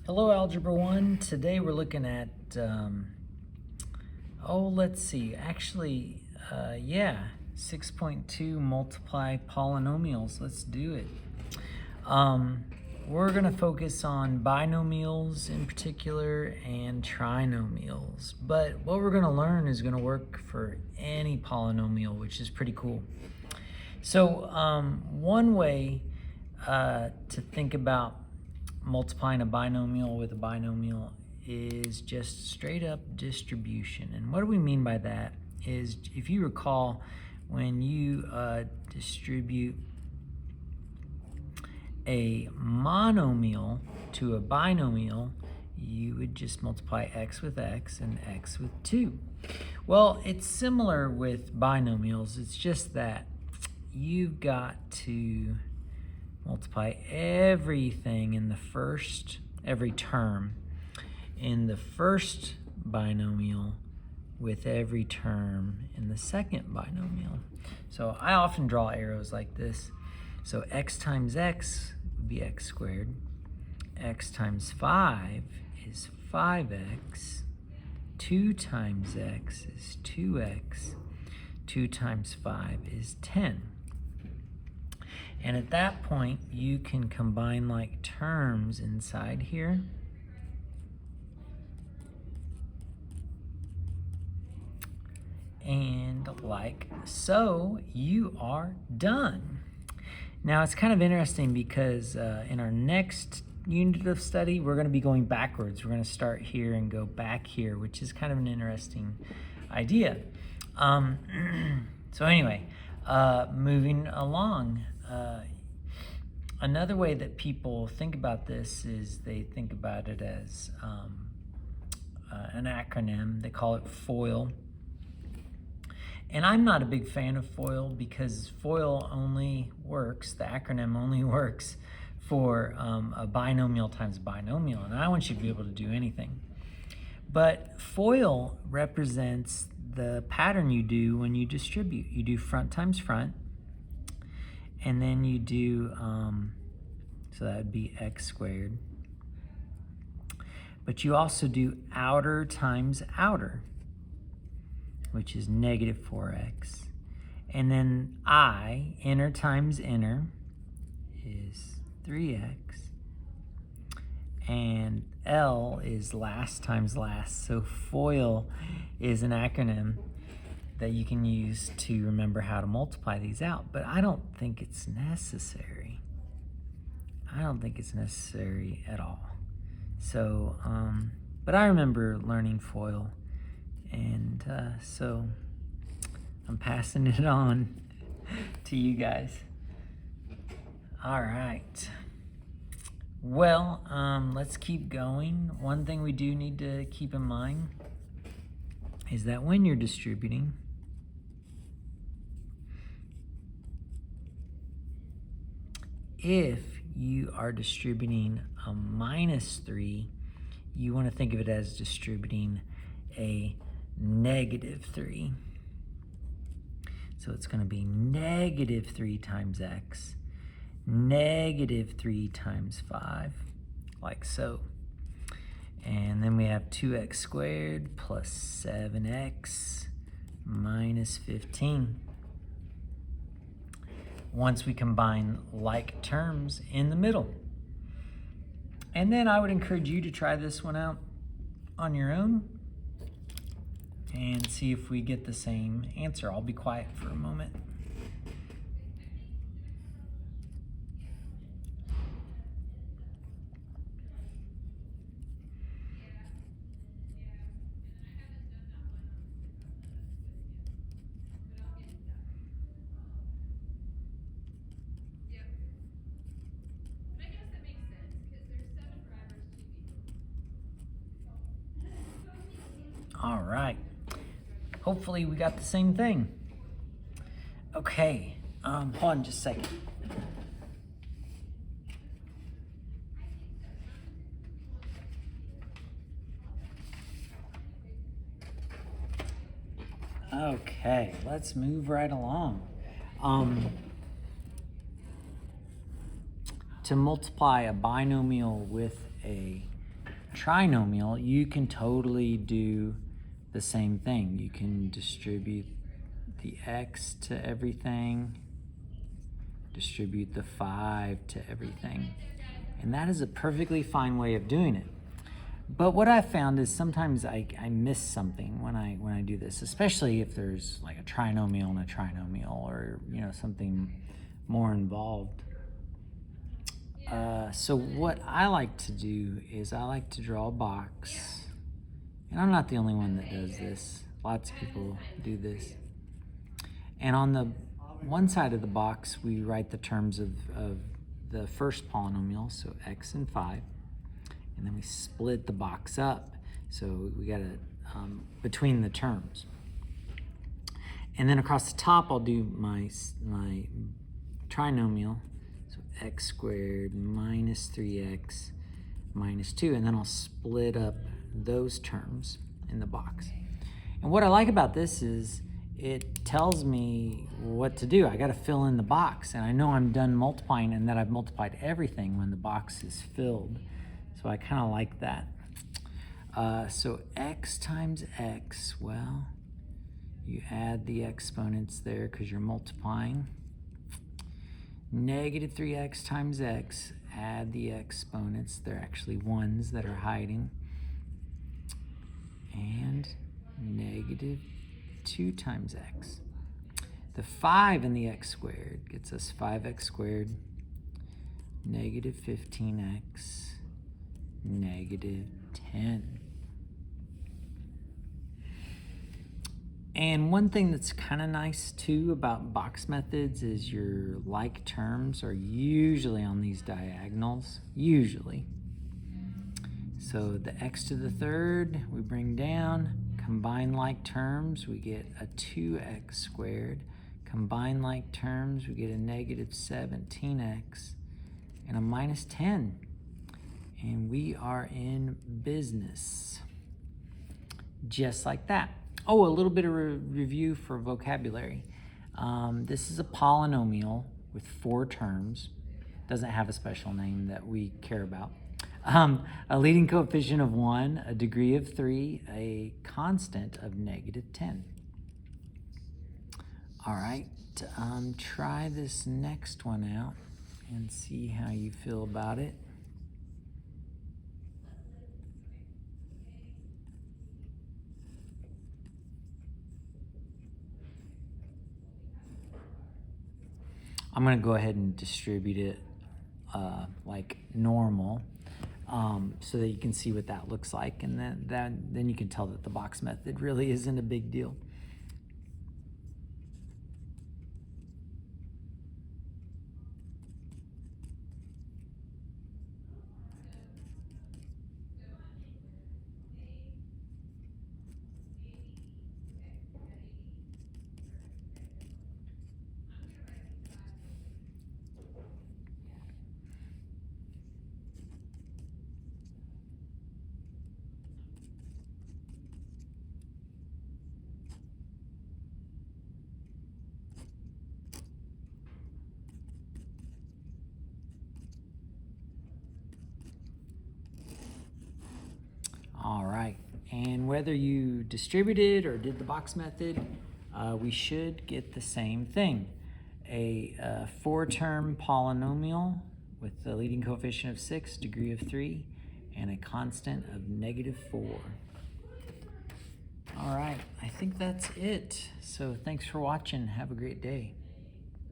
Hello, Algebra 1. Today we're looking at, let's see, actually, 6.2 multiply polynomials. Let's do it. We're going to focus on binomials in particular and trinomials. But what we're going to learn is going to work for any polynomial, which is pretty cool. So one way to think about multiplying a binomial with a binomial is just straight up distribution. And what do we mean by that is, if you recall, when you distribute a monomial to a binomial, you would just multiply x with x and x with 2. Well, it's similar with binomials. It's just that you've got to multiply everything in the every term in the first binomial with every term in the second binomial. So I often draw arrows like this. So x times x would be x squared. X times 5 is 5x. 2 times x is 2x. 2 times 5 is 10. And at that point, you can combine like terms inside here. And like so, you are done. Now, it's kind of interesting because in our next unit of study, we're going to be going backwards. We're going to start here and go back here, which is kind of an interesting idea. So anyway, moving along. Another way that people think about this is they think about it as an acronym. They call it FOIL. And I'm not a big fan of FOIL because FOIL only works, the acronym only works for a binomial times a binomial. And I want you to be able to do anything. But FOIL represents the pattern you do when you distribute. You do front times front. And then you do, so that would be x squared. But you also do outer times outer, which is negative 4x. And then inner times inner, is 3x. And L is last times last. So FOIL is an acronym that you can use to remember how to multiply these out. But I don't think it's necessary. I don't think it's necessary at all. So, but I remember learning FOIL, and so I'm passing it on to you guys. All right. Well, let's keep going. One thing we do need to keep in mind is that when you're distributing, if you are distributing a -3, you want to think of it as distributing a -3. So it's going to be -3 times x, -3 times 5, like so. And then we have 2x squared plus 7x minus 15. Once we combine like terms in the middle. And then I would encourage you to try this one out on your own and see if we get the same answer. I'll be quiet for a moment. All right. Hopefully we got the same thing. Okay. Hold on just a second. Okay, let's move right along. To multiply a binomial with a trinomial, you can totally do the same thing. You can distribute the x to everything, distribute the 5 to everything. And that is a perfectly fine way of doing it. But what I found is sometimes I miss something when I do this, especially if there's like a trinomial and a trinomial, or something more involved. So what I like to do is I like to draw a box, and I'm not the only one that does this. Lots of people do this. And on the one side of the box, we write the terms of the first polynomial, so x and 5. And then we split the box up, so we got it between the terms. And then across the top, I'll do my trinomial, so x squared minus 3x minus 2, and then I'll split up those terms in the box. And what I like about this is it tells me what to do. I got to fill in the box, and I know I'm done multiplying and that I've multiplied everything when the box is filled. So I kind of like that. So x times x, well, you add the exponents there because you're multiplying. Negative 3x times x, add the exponents. They're actually ones that are hiding. And negative 2 times x. The 5 in the x squared gets us 5x squared, negative 15x, negative 10. And one thing that's kind of nice too about box methods is your like terms are usually on these diagonals, usually. So the x to the third we bring down, combine like terms, we get a 2x squared. Combine like terms, we get a negative 17x and a minus 10. And we are in business. Just like that. Oh, a little bit of review for vocabulary. This is a polynomial with 4 terms. Doesn't have a special name that we care about. A leading coefficient of 1, a degree of 3, a constant of negative 10. All right, try this next one out and see how you feel about it. I'm going to go ahead and distribute it like normal so that you can see what that looks like, and then you can tell that the box method really isn't a big deal. All right, and whether you distributed or did the box method, we should get the same thing. A 4-term polynomial with the leading coefficient of 6, degree of 3, and a constant of negative 4. All right, I think that's it. So thanks for watching. Have a great day.